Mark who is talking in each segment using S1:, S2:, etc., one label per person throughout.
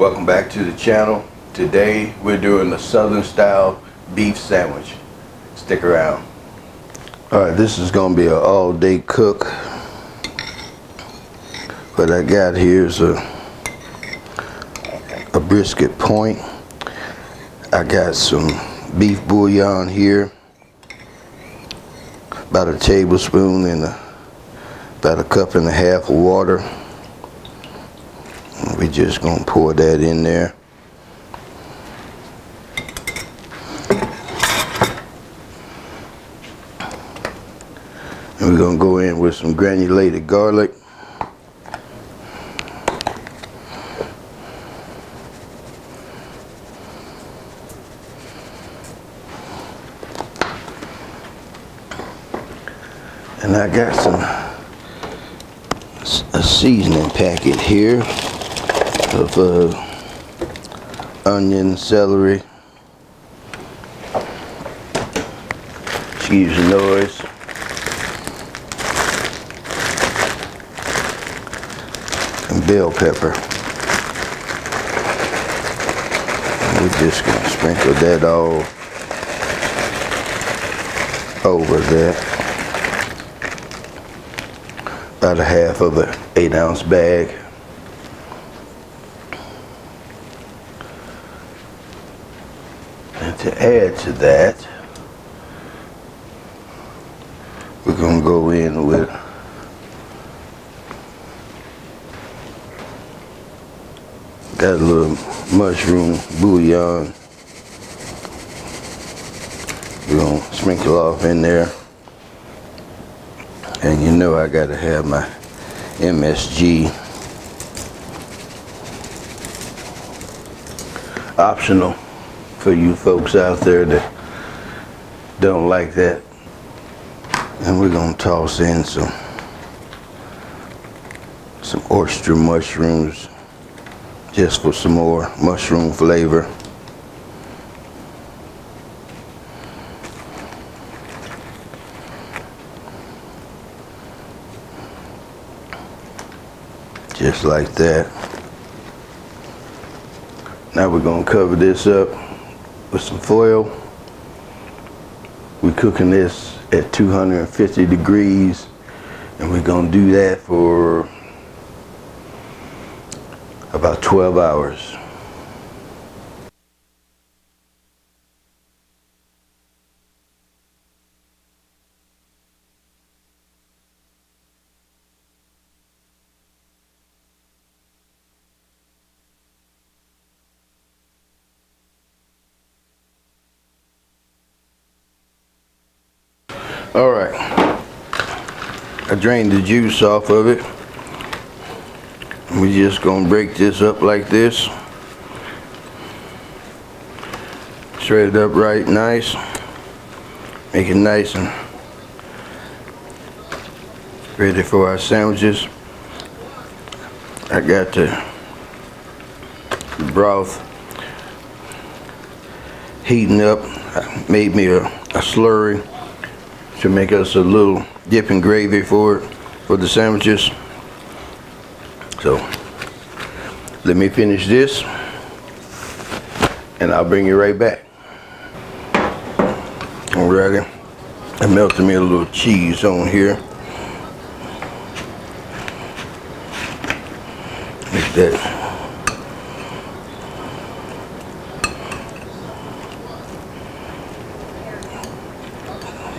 S1: Welcome back to the channel. Today we're doing a southern style beef sandwich. Stick around. Alright, this is gonna be an all-day cook. What I got here is a brisket point. I got some beef bouillon here, about a tablespoon and about a cup and a half of water. We're just gonna pour that in there. And we're gonna go in with some granulated garlic. And I got a seasoning packet here of onion, celery, excuse the noise, and bell pepper. And we're just going to sprinkle that all over that. About a half of an 8-ounce bag. And to add to that, we're going to go in with got a little mushroom bouillon. We're going to sprinkle off in there. And you know I got to have my MSG. Optional for you folks out there that don't like that. And we're going to toss in some oyster mushrooms just for some more mushroom flavor. Just like that. Now we're going to cover this up with some foil. We're cooking this at 250 degrees, and we're going to do that for about 12 hours. All right, I drained the juice off of it. We're just gonna break this up like this. Shred it up right nice. Make it nice and ready for our sandwiches. I got the broth heating up. I made me a slurry to make us a little dipping gravy for the sandwiches. So let me finish this and I'll bring you right back. Alrighty, I melted me a little cheese on here. Make that.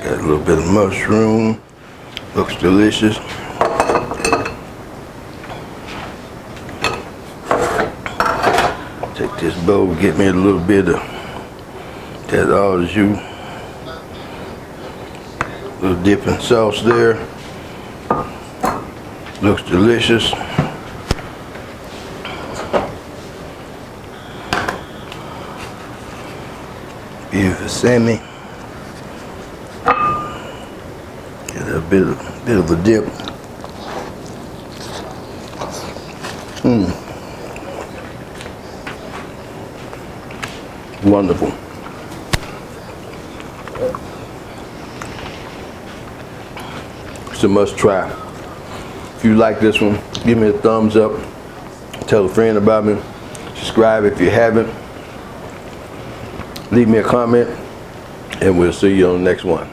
S1: Got a little bit of mushroom. Looks delicious. Take this bowl, get me a little bit of that au jus. Little dipping sauce there. Looks delicious. Beautiful salmon. Get a bit of a dip. Wonderful. It's a must try. If you like this one, give me a thumbs up. Tell a friend about me. Subscribe if you haven't. Leave me a comment, and we'll see you on the next one.